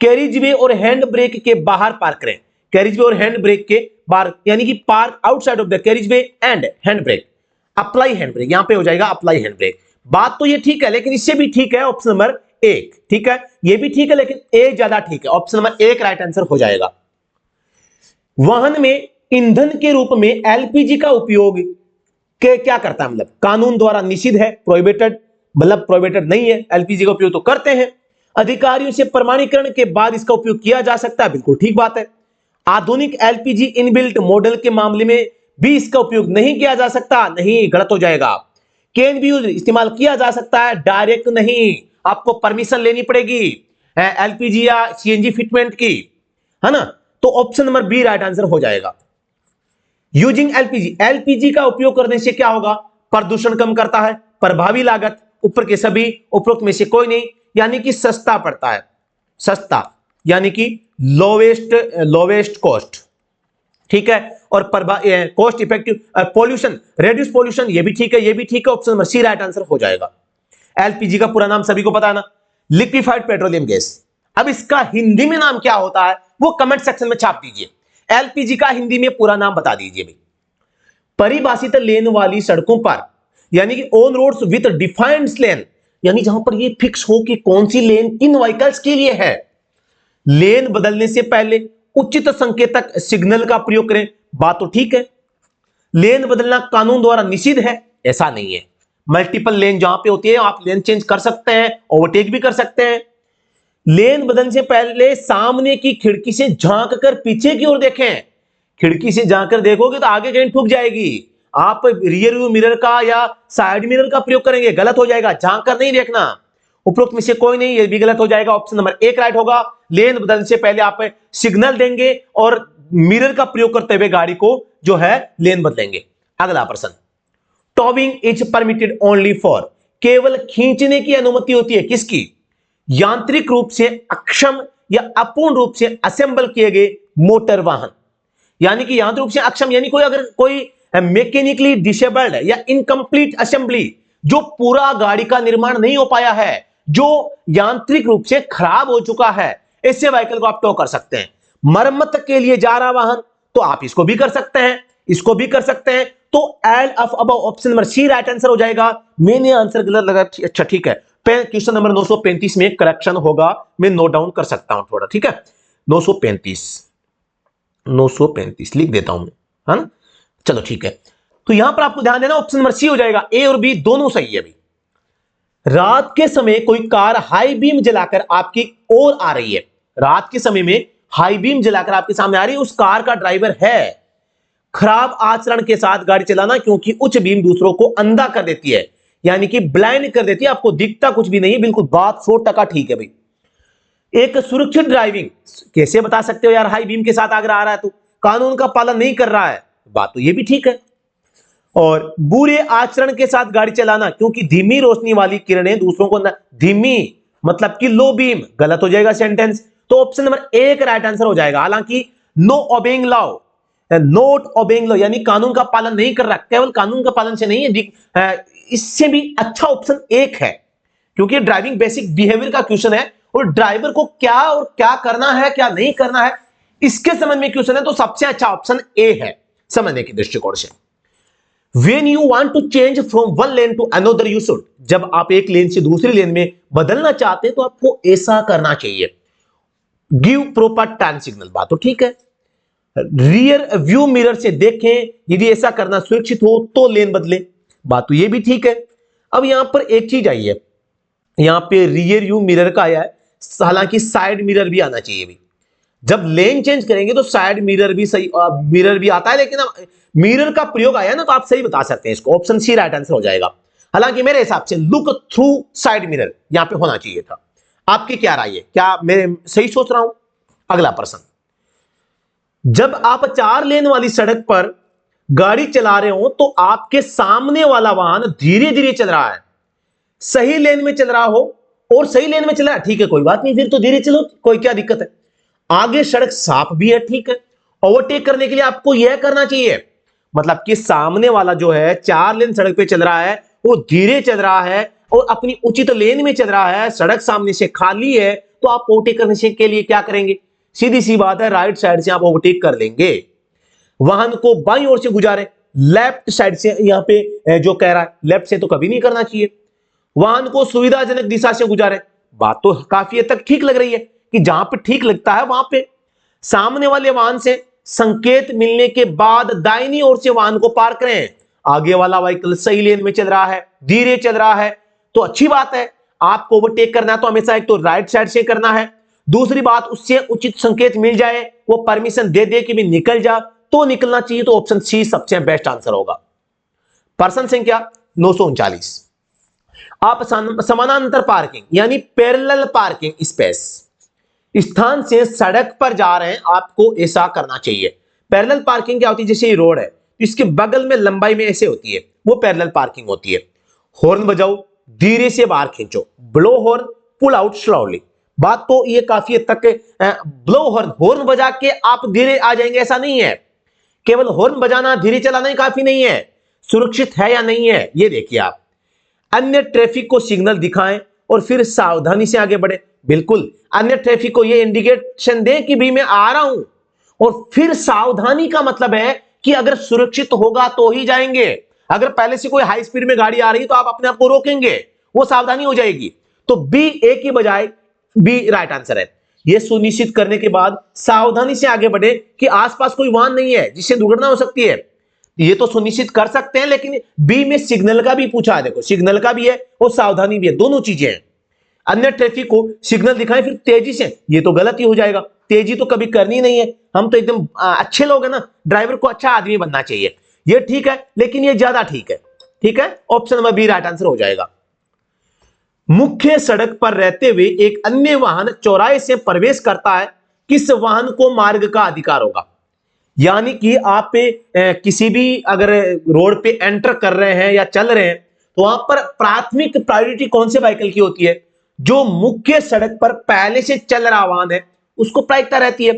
Carriage way और हैंड ब्रेक के बाहर पार्क करें। कैरिज वे और हैंड ब्रेक के बाहर यानी कि park outside of the carriage way and hand brake. Apply hand brake, यहां पे हो जाएगा अप्लाई हैंड ब्रेक। बात तो ये ठीक है, लेकिन इससे भी ठीक है ऑप्शन नंबर 1, ठीक है, ये भी ठीक है, लेकिन ए ज्यादा ठीक है। ऑप्शन नंबर 1 राइट आंसर हो जाएगा। वाहन में ईंधन के रूप में एलपीजी का उपयोग के क्या करता है, मतलब कानून द्वारा निषिद्ध है, प्रोहिबिटेड, मतलब प्रोहिबिटेड नहीं है, एलपीजी का उपयोग तो करते हैं। अधिकारियों से प्रमाणीकरण के बाद इसका उपयोग किया जा सकता है, बिल्कुल ठीक बात है। आधुनिक एलपीजी इनबिल्ट मॉडल के मामले में भी इसका उपयोग नहीं किया जा सकता, नहीं, गलत हो जाएगा। कैन बी यूज इस्तेमाल किया जा सकता है, डायरेक्ट नहीं, आपको परमिशन लेनी पड़ेगी एलपीजी या सीएनजी फिटमेंट की, है ना। तो option number B right answer हो जाएगा। यूजिंग एलपीजी, एलपीजी का उपयोग करने से क्या होगा, प्रदूषण कम करता है, प्रभावी लागत, ऊपर के सभी, उपरोक्त में से कोई नहीं, यानी कि सस्ता पड़ता है, सस्ता यानी कि लोवेस्ट कॉस्ट, ठीक है। और cost effective, pollution, reduce pollution, ये भी ठीक है, ये भी ठीक है, option number C right answer हो जाएगा। एलपीजी का पूरा नाम सभी को पता है ना, लिक्विफाइड पेट्रोलियम गैस। अब इसका हिंदी में नाम क्या होता है वो कमेंट सेक्शन में छाप दीजिए। एलपीजी का हिंदी में पूरा नाम बता दीजिए भाई। परिभाषित लेन वाली सड़कों पर, यानी कि ऑन रोड्स विद डिफाइंड लेन, यानी जहां पर ये फिक्स हो कि कौन सी लेन किन व्हीकल्स के लिए है। लेन बदलने से पहले उचित संकेतक सिग्नल का प्रयोग करें, बात तो ठीक है। लेन बदलना कानून द्वारा निषिद्ध है, ऐसा नहीं है। मल्टीपल लेन जहां पे होती है आप लेन चेंज कर सकते हैं, ओवरटेक भी कर सकते हैं। लेन बदलने से पहले सामने की खिड़की से झांक कर पीछे की ओर देखें। खिड़की से झांक कर देखोगे तो आगे कहीं ठुक जाएगी, आप रियर व्यू मिरर का या साइड मिरर का प्रयोग करेंगे, गलत हो जाएगा, झांक कर नहीं देखना। उपरोक्त में से कोई नहीं, ये भी गलत हो जाएगा, ऑप्शन नंबर एक राइट होगा। लेन बदलने से पहले आप सिग्नल देंगे और मिरर का प्रयोग करते हुए गाड़ी को जो है लेन बदलेंगे। अगला प्रश्न, टॉविंग इज परमिटेड ओनली फॉर, केवल खींचने की अनुमति होती है किसकी, यांत्रिक रूप से अक्षम या अपूर्ण रूप से असेंबल किए गए मोटर वाहन। यानी कि यांत्रिक रूप से अक्षम यानी कोई अगर कोई मैकेनिकली डिसेबल्ड है या इनकम्प्लीट असेंबली, जो पूरा गाड़ी का निर्माण नहीं हो पाया है, जो यांत्रिक रूप से खराब हो चुका है, ऐसे व्हीकल को आप टो कर सकते हैं। मरम्मत के लिए जा रहा वाहन तो आप इसको भी कर सकते हैं, इसको भी कर सकते हैं। तो all of above option number C right answer हो जाएगा। मैंने आंसर गलत लगा, अच्छा ठीक है, क्वेश्चन नंबर 935 में करेक्शन होगा, मैं नोट डाउन कर सकता हूं थोड़ा, ठीक है। 935 लिख देता हूं मैं, है ना। चलो ठीक है, तो यहां पर आपको ध्यान देना, ऑप्शन नंबर सी हो जाएगा। ए और बी दोनों सही है। अभी रात के समय कोई कार हाई बीम जलाकर आपकी ओर आ रही है, रात के समय में हाई बीम जलाकर आपके सामने आ रही है, उस कार का ड्राइवर है खराब आचरण के साथ गाड़ी चलाना, क्योंकि उच्च बीम दूसरों को अंधा कर देती है, यानी कि ब्लाइंड कर देती है, आपको दिखता कुछ भी नहीं है, बिल्कुल बात 100% ठीक है भाई। एक सुरक्षित ड्राइविंग कैसे बता सकते हो यार, हाई बीम के साथ आगे आ रहा है तो कानून का पालन नहीं कर रहा है, बात तो ये भी ठीक है। और बुरे आचरण के साथ गाड़ी चलाना, क्योंकि धीमी रोशनी वाली किरणें दूसरों को धीमी मतलब कि लो बीम, गलत हो जाएगा सेंटेंस। तो ऑप्शन नंबर एक राइट आंसर हो जाएगा। हालांकि no obeying law, not obeying law यानी कानून का पालन नहीं कर रहा, केवल कानून का पालन से नहीं है, इससे भी अच्छा ऑप्शन एक है, क्योंकि ड्राइविंग बेसिक बिहेवियर का क्वेश्चन है और ड्राइवर को क्या और क्या करना है क्या नहीं करना है इसके संबंध में क्वेश्चन है, तो सबसे अच्छा ऑप्शन ए है समझने के दृष्टिकोण से। When you want to change from one lane to another, you should, जब आप एक लेन से दूसरी लेन में बदलना चाहते हैं तो आपको ऐसा करना चाहिए, गिव प्रॉपर टर्न सिग्नल, बात तो ठीक है। रियर व्यू मिरर से देखें, यदि ऐसा करना सुरक्षित हो तो लेन बदले, बात तो ये भी ठीक है। अब यहां पर एक चीज आई है, यहां पे रियर व्यू मिरर का आया है, हालांकि साइड मिरर भी आना चाहिए भी। जब लेन चेंज करेंगे तो साइड मिरर भी सही, मिरर भी आता है, लेकिन मिरर का प्रयोग आया ना तो आप सही बता सकते हैं इसको, ऑप्शन सी राइट आंसर हो जाएगा। हालांकि मेरे हिसाब से लुक थ्रू साइड मिरर यहां पे होना चाहिए था। आपकी क्या राय है, क्या मैं सही सोच रहा हूं? अगला प्रश्न, जब आप 4 लेन वाली सड़क पर गाड़ी चला रहे हो तो आपके सामने वाला वाहन धीरे धीरे चल रहा है, सही लेन में चल रहा हो और सही लेन में चल रहा है, ठीक है कोई बात नहीं, फिर तो धीरे चलो, कोई क्या दिक्कत है। आगे सड़क साफ भी है, ठीक है। ओवरटेक करने के लिए आपको यह करना चाहिए, मतलब कि सामने वाला जो है 4 लेन सड़क पे चल रहा है, वो धीरे चल रहा है और अपनी उचित लेन में चल रहा है, सड़क सामने से खाली है, तो आप ओवरटेक करने के लिए क्या करेंगे, सीधी सी बात है, राइट साइड से आप ओवरटेक कर लेंगे। वाहन को बाईं ओर से गुजारे, लेफ्ट साइड से, यहां पे जो कह रहा है लेफ्ट से तो कभी नहीं करना चाहिए। वाहन को सुविधाजनक दिशा से गुजारे, बात तो काफी हद तक ठीक लग रही है कि जहां पे ठीक लगता है वहां पे। सामने वाले वाहन से संकेत मिलने के बाद दाहिनी ओर से वाहन को पार करें, आगे वाला व्हीकल सही लेन में चल रहा है, धीरे चल रहा है, तो अच्छी बात है। आपको ओवरटेक करना है तो हमेशा एक तो राइट साइड से करना है, दूसरी बात उससे उचित संकेत मिल जाए, वो परमिशन दे दे कि भी निकल जा, तो निकलना चाहिए। तो ऑप्शन सी सबसे बेस्ट आंसर होगा। प्रश्न संख्या 939। आप समानांतर पार्किंग यानी पैरेलल पार्किंग स्पेस स्थान से सड़क पर जा रहे हैं, आपको ऐसा करना चाहिए। पैरेलल पार्किंग क्या होती है? जैसे ये रोड है तो इसके बगल में लंबाई में ऐसे होती है, वो पैरेलल पार्किंग होती है। हॉर्न बजाओ, धीरे से बाहर खींचो, blow horn, pull out slowly. बात तो ये काफी हद तक ब्लो हॉर्न, हॉर्न बजा के आप धीरे आ जाएंगे ऐसा नहीं है। केवल हॉर्न बजाना, धीरे चलाना ही काफी नहीं है। सुरक्षित है या नहीं है ये देखिए आप। अन्य ट्रैफिक को सिग्नल दिखाएं और फिर सावधानी से आगे बढ़े। बिल्कुल, अन्य ट्रैफिक को ये इंडिकेशन दें कि भी मैं आ रहा हूं, और फिर सावधानी का मतलब है कि अगर सुरक्षित होगा तो ही जाएंगे। अगर पहले से कोई हाई स्पीड में गाड़ी आ रही तो आप अपने आप को रोकेंगे, वो सावधानी हो जाएगी। तो बी ए की बजाय बी राइट आंसर है। यह सुनिश्चित करने के बाद सावधानी से आगे बढ़े कि आसपास कोई वाहन नहीं है जिससे दुर्घटना हो सकती है। ये तो सुनिश्चित कर सकते हैं, लेकिन बी में सिग्नल का भी पूछा है। देखो, सिग्नल का भी है और सावधानी भी है, दोनों चीजें हैं। अन्य ट्रैफिक को सिग्नल दिखाएं फिर तेजी से, ये तो गलत ही हो जाएगा। तेजी तो कभी करनी नहीं है, हम तो एकदम अच्छे लोग हैं ना, ड्राइवर को अच्छा आदमी बनना चाहिए। ये ठीक है, लेकिन ये ज्यादा ठीक है। ठीक है, option number B right answer हो जाएगा। मुख्य सड़क पर रहते हुए एक अन्य वाहन चौराहे से प्रवेश करता है, किस वाहन को मार्ग का अधिकार होगा? यानी कि आप किसी भी अगर रोड पे एंटर कर रहे हैं या चल रहे हैं तो वहां पर प्राथमिक प्रायोरिटी कौन से व्हीकल की होती है? जो मुख्य सड़क पर पहले से चल रहा वाहन है उसको प्राथमिकता रहती है।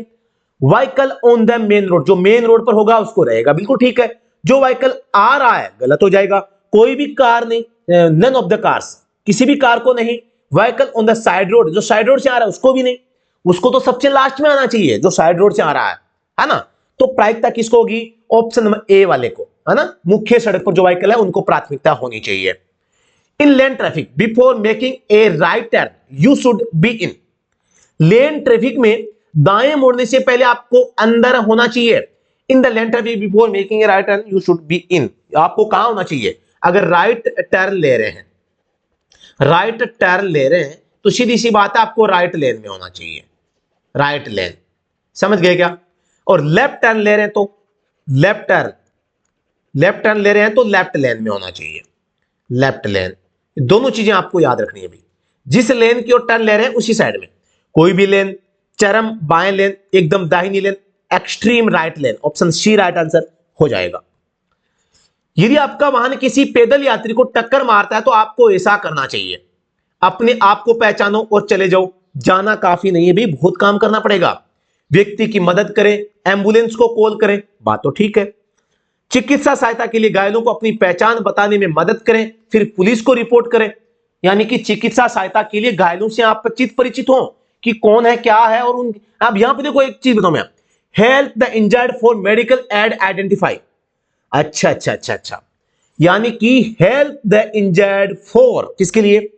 Vehicle on the main road, जो मेन रोड पर होगा उसको रहेगा, बिल्कुल ठीक है। जो व्हीकल आ रहा है गलत हो जाएगा। कोई भी कार नहीं, नन ऑफ द कार्स, किसी भी कार को नहीं। Vehicle on the side road, जो साइड रोड से आ रहा है उसको भी नहीं, उसको तो सबसे लास्ट में आना चाहिए जो साइड रोड से आ रहा है ना। तो प्राथमिकता किसको होगी? ऑप्शन नंबर ए वाले को, है ना। मुख्य सड़क पर जो व्हीकल है उनको प्राथमिकता होनी चाहिए। In lane traffic before making a right turn you should be in. Lane traffic में दाएं मुड़ने से पहले आपको अंदर होना चाहिए। In the lane traffic before making a right turn you should be in, आपको कहां होना चाहिए? अगर राइट टर्न ले रहे हैं, राइट टर्न ले रहे हैं तो सीधी सी बात है आपको राइट लेन में होना चाहिए। राइट लेन, समझ गए क्या? और लेफ्ट टर्न ले रहे हैं तो लेफ्ट टर्न ले रहे हैं तो लेफ्ट लेन में होना चाहिए। लेफ्ट लेन, दोनों चीजें आपको याद रखनी है भाई। जिस लेन की ओर टर्न ले रहे हैं उसी साइड में, कोई भी लेन, चरम बाएं लेन, एकदम दाहिनी लेन, एक्सट्रीम राइट लेन, ऑप्शन सी राइट आंसर हो जाएगा। यदि आपका वाहन किसी पैदल यात्री को टक्कर मारता है तो आपको ऐसा करना चाहिए। अपने आप को पहचानो और चले जाओ। जाना काफी नहीं है भी, बहुत काम करना पड़ेगा। व्यक्ति की मदद करें, एम्बुलेंस को कॉल करें, बात तो ठीक है। चिकित्सा सहायता के लिए घायलों को अपनी पहचान बताने में मदद करें, फिर पुलिस को रिपोर्ट करें। यानी कि चिकित्सा सहायता के लिए घायलों से आप परिचित हो कि कौन है क्या है। और उन आप यहां पे देखो, एक चीज बताऊं मैं, help the injured for medical aid identify. अच्छा, यानी कि हेल्प द इंजर्ड फॉर किसके लिए?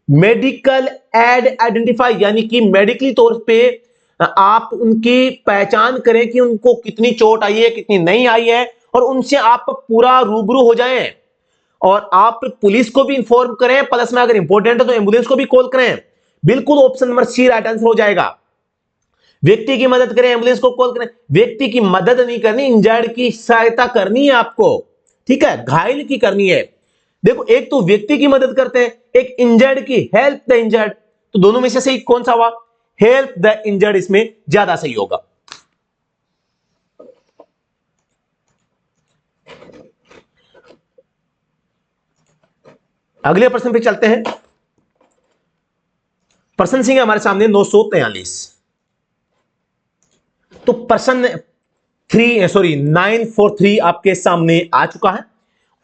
मेडिकल एड आइडेंटिफाई, यानी कि मेडिकली तौर पे आप उनकी पहचान करें कि उनको कितनी चोट आई है, कितनी नहीं आई है, और उनसे आप पूरा रूबरू हो जाएं। और आप पुलिस को भी इंफॉर्म करें, प्लस में अगर इंपॉर्टेंट है तो एम्बुलेंस को भी कॉल करें। बिल्कुल option number C right answer हो जाएगा। व्यक्ति की मदद करें, एम्बुलेंस को कॉल करें। व्यक्ति की मदद नहीं करनी, इंजर्ड की सहायता करनी है आपको, ठीक है, घायल की करनी है। देखो, एक तो व्यक्ति की मदद करते हैं, एक इंजर्ड की, हेल्प द इंजर्ड। तो दोनों में से सही कौन सा हुआ? हेल्प द इंजर्ड इसमें ज्यादा सही होगा। अगले प्रश्न पे चलते हैं। प्रश्न संख्या हमारे सामने 943। तो प्रश्न 943 आपके सामने आ चुका है।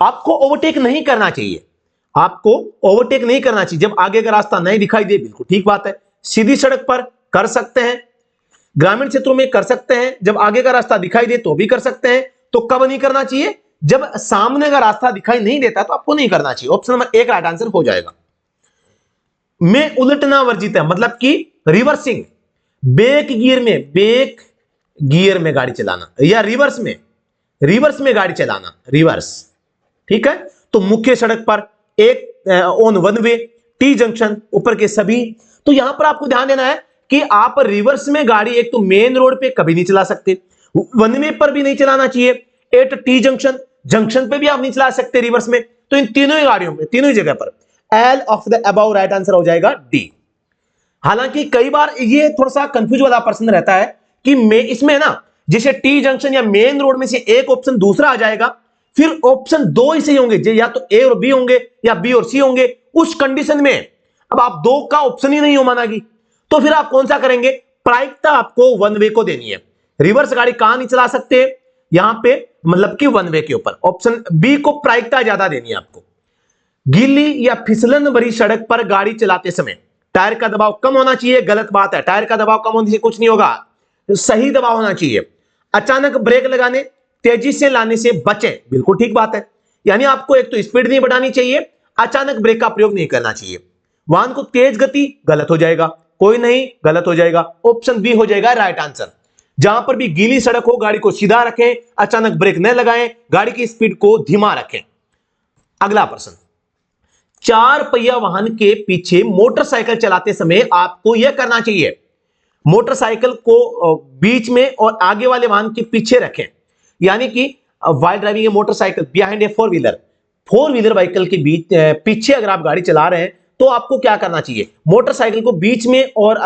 आपको ओवरटेक नहीं करना चाहिए, आपको ओवरटेक नहीं करना चाहिए जब आगे का रास्ता नहीं दिखाई दे, बिल्कुल ठीक बात है। सीधी सड़क पर कर सकते हैं, ग्रामीण क्षेत्रों में कर सकते हैं, जब आगे का रास्ता दिखाई दे तो भी कर सकते हैं। तो कब नहीं करना चाहिए? जब सामने का रास्ता दिखाई नहीं देता तो आपको नहीं करना चाहिए। ऑप्शन नंबर एक राइट आंसर हो जाएगा। में उलटना वर्जित है, मतलब कि रिवर्सिंग, बैक गियर में गाड़ी चलाना, या रिवर्स में गाड़ी चलाना, रिवर्स ठीक है, तो मुख्य सड़क पर, एक on one way, T junction, ऊपर के सभी। तो यहां पर आपको ध्यान देना है कि आप रिवर्स में गाड़ी एक तो मेन रोड पे कभी नहीं चला सकते, वन वे पर भी नहीं चलाना चाहिए, एट टी जंक्शन, जंक्शन पे भी आप नहीं चला सकते रिवर्स में। तो इन तीनों ही गाड़ियों में, तीनों ही जगह पर L of the above right answer हो जाएगा डी। हालांकि कई बार ये थोड़ा सा कंफ्यूज वाला प्रश्न रहता है कि इसमें ना जैसे टी जंक्शन या मेन रोड में से एक ऑप्शन दूसरा आ जाएगा, फिर ऑप्शन दो ही सही होंगे, या तो ए और बी होंगे या बी और सी होंगे। उस कंडीशन में अब आप दो का ऑप्शन ही नहीं हो मानागी, तो फिर आप कौन सा करेंगे? प्रायिकता आपको वन वे को देनी है। रिवर्स गाड़ी कहां नहीं चला सकते? यहां पे मतलब कि वन वे के ऊपर। ऑप्शन बी को प्रायिकता ज्यादा देनी है आपको। गीली या फिसलन भरी सड़क पर गाड़ी चलाते समय टायर का दबाव कम होना चाहिए, गलत बात है। टायर का दबाव कम होने से कुछ नहीं होगा, सही दबाव होना चाहिए। अचानक ब्रेक लगाने, तेजी से लाने से बचें, बिल्कुल ठीक बात है। यानी आपको एक तो स्पीड नहीं बढ़ानी चाहिए, अचानक ब्रेक का प्रयोग नहीं करना चाहिए। वाहन को तेज गति, गलत हो जाएगा, कोई नहीं, गलत हो जाएगा। ऑप्शन बी हो जाएगा राइट आंसर। जहां पर भी गीली सड़क हो गाड़ी को सीधा रखें, अचानक ब्रेक न लगाएं, गाड़ी की स्पीड को धीमा रखें। अगला प्रश्न, चार पहिया वाहन के पीछे मोटरसाइकिल चलाते समय आपको यह करना चाहिए, मोटरसाइकिल को बीच में और आगे वाले वाहन के पीछे रखें। यानी कि while driving A motorcycle behind a four wheeler vehicle के बीच पीछे अगर आप गाड़ी चला रहे हैं तो आपको क्या करना चाहिए? मोटरसाइकिल को बीच में और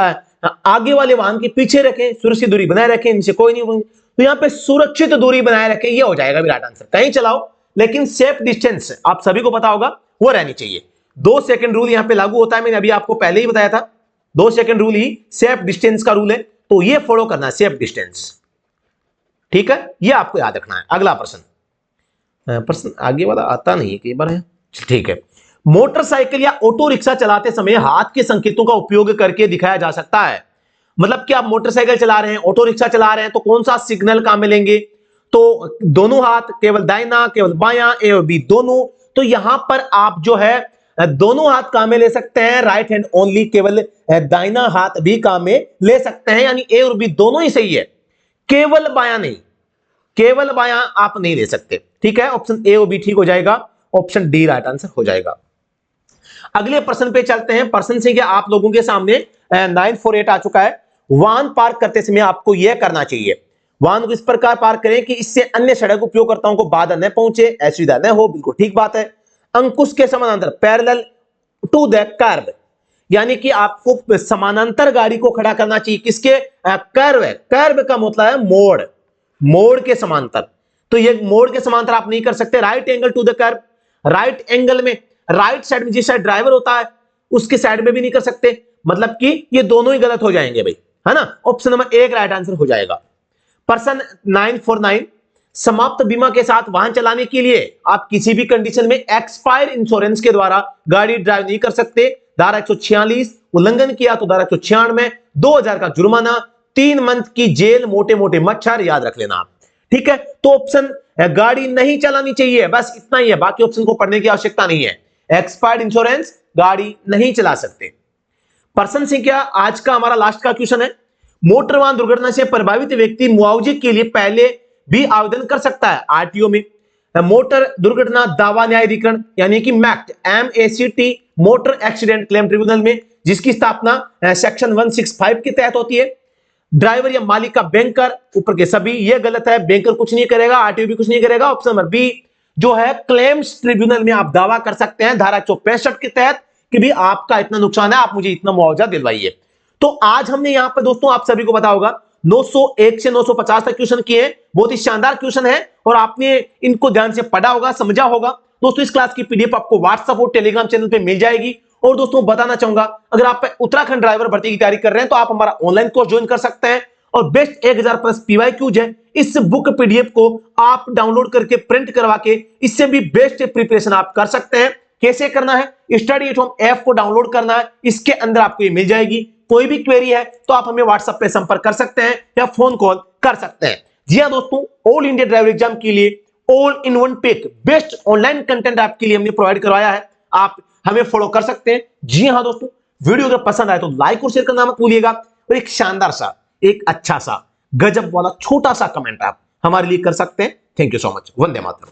आगे वाले वाहन के पीछे रखें, सुरक्षित दूरी बनाए रखें, इनसे कोई नहीं। तो यहां पे सुरक्षित दूरी बनाए रखें, यह हो जाएगा राइट आंसर। कहीं चलाओ लेकिन सेफ डिस्टेंस आप सभी को पता होगा वो रहनी चाहिए। 2 सेकंड रूल यहां पे लागू होता है, मैंने अभी आपको पहले ही बताया था। 2 सेकंड रूल ही सेफ डिस्टेंस का रूल है, तो ये फॉलो करना है, सेफ डिस्टेंस। ठीक है, ये आपको याद रखना है। अगला प्रश्न आगे वाला आता नहीं है, कई बार है, ठीक है। मोटरसाइकिल या ऑटो रिक्शा चलाते समय हाथ के संकेतों का उपयोग करके दिखाया जा सकता है। मतलब कि आप मोटरसाइकिल चला रहे हैं, ऑटो रिक्शा चला रहे हैं, तो कौन सा सिग्नल काम में लेंगे? तो दोनों हाथ, केवल दाहिना, केवल बायां, ए और बी दोनों। तो यहां पर आप जो है दोनों हाथ काम में ले सकते हैं, राइट हैंड ओनली, केवल दाहिना हाथ भी काम में ले सकते हैं। यानी ए और बी दोनों ही सही है, केवल बायां नहीं, केवल बायां आप नहीं ले सकते। ठीक है, ऑप्शन ए और बी ठीक हो जाएगा, ऑप्शन डी राइट आंसर हो जाएगा। अगले प्रश्न पे चलते हैं। प्रश्न संख्या आप लोगों के सामने 948 आ चुका है। वाहन पार्क करते समय आपको यह करना चाहिए, वाहन को इस प्रकार पार्क करें कि इससे अन्य सड़क उपयोगकर्ताओं को बाधा न पहुंचे, असुविधा न हो, बिल्कुल ठीक बात है। अंकुश के समानांतर, पैरेलल टू द कर्व, यानी कि आपको समानांतर गाड़ी को खड़ा करना चाहिए। किसके? कर्व है, कर्व का मतलब है मोड़, मोड़ के समांतर। तो ये मोड़ के समांतर आप नहीं कर सकते। Right angle to the curve, right angle में राइट साइड में जिस साइड ड्राइवर होता है उसके साइड में भी नहीं कर सकते, मतलब कि ये दोनों ही गलत हो जाएंगे भाई, है ना। ऑप्शन नंबर 1 राइट आंसर हो जाएगा। प्रश्न 949, समाप्त बीमा के साथ वाहन चलाने के लिए आप किसी भी कंडीशन में एक्सपायर इंश्योरेंस के द्वारा गाड़ी ड्राइव नहीं कर सकते। धारा 146, उल्लंघन किया तो धारा 196, 2000 का जुर्माना, 3 मंथ की जेल, मोटे मोटे मच्छर, याद रख लेना आप। ठीक है, तो ऑप्शन गाड़ी नहीं चलानी चाहिए, बस इतना ही है, बाकी ऑप्शन को पढ़ने की आवश्यकता नहीं है। एक्सपायर्ड इंश्योरेंस, गाड़ी नहीं चला सकते। प्रश्न संख्या आज का हमारा लास्ट का क्वेश्चन है, मोटर वाहन दुर्घटना से प्रभावित व्यक्ति मुआवजे के लिए पहले भी आवेदन कर सकता है आरटीओ में। मोटर दुर्घटना दावा न्यायाधिकरण यानी कि मैक्ट, MACT, motor accident claim tribunal में, जिसकी स्थापना सेक्शन 165 के तहत होती है। ड्राइवर या मालिक का बैंकर, ऊपर के सभी, ये गलत है, बैंकर कुछ नहीं करेगा, आरटीओ भी कुछ नहीं करेगा। ऑप्शन नंबर बी जो है क्लेम्स ट्रिब्यूनल में आप दावा कर सकते हैं धारा 165 के तहत कि भी आपका इतना नुकसान है, आप मुझे इतना मुआवजा दिलवाइए। तो आज हमने यहां पर दोस्तों आप सभी को पता होगा 901 से 950 तक क्वेश्चन किए, बहुत ही शानदार क्वेश्चन है और आपने इनको ध्यान से पढ़ा होगा, समझा होगा। दोस्तों इस क्लास की पीडीएफ आपको व्हाट्सएप और टेलीग्राम चैनल पे मिल जाएगी। और दोस्तों बताना चाहूंगा, अगर आप उत्तराखंड ड्राइवर भर्ती की तैयारी कर रहे हैं तो आप हमारा ऑनलाइन कोर्स ज्वाइन कर सकते हैं और बेस्ट 1000 प्लस PYQs है, इस बुक पीडीएफ को आप डाउनलोड करके प्रिंट करवा के इससे भी बेस्ट प्रिपरेशन आप कर सकते हैं। कैसे करना है? स्टडी एट होम ऐप को डाउनलोड करना है, इसके अंदर आपको ये मिल जाएगी। कोई भी क्वेरी है तो आप हमें व्हाट्सएप पे संपर्क कर सकते हैं या फोन कॉल कर सकते हैं। जी हाँ दोस्तों, ऑल इंडिया ड्राइवर एग्जाम के लिए all in one pick best online content आपके लिए हमने प्रोवाइड करवाया है, आप हमें फॉलो कर सकते हैं। जी हाँ दोस्तों, वीडियो अगर पसंद आए तो लाइक और शेयर करना मत भूलिएगा और एक शानदार सा, एक अच्छा सा, गजब वाला छोटा सा कमेंट आप हमारे लिए कर सकते हैं। Thank you so much. Vande Mataram.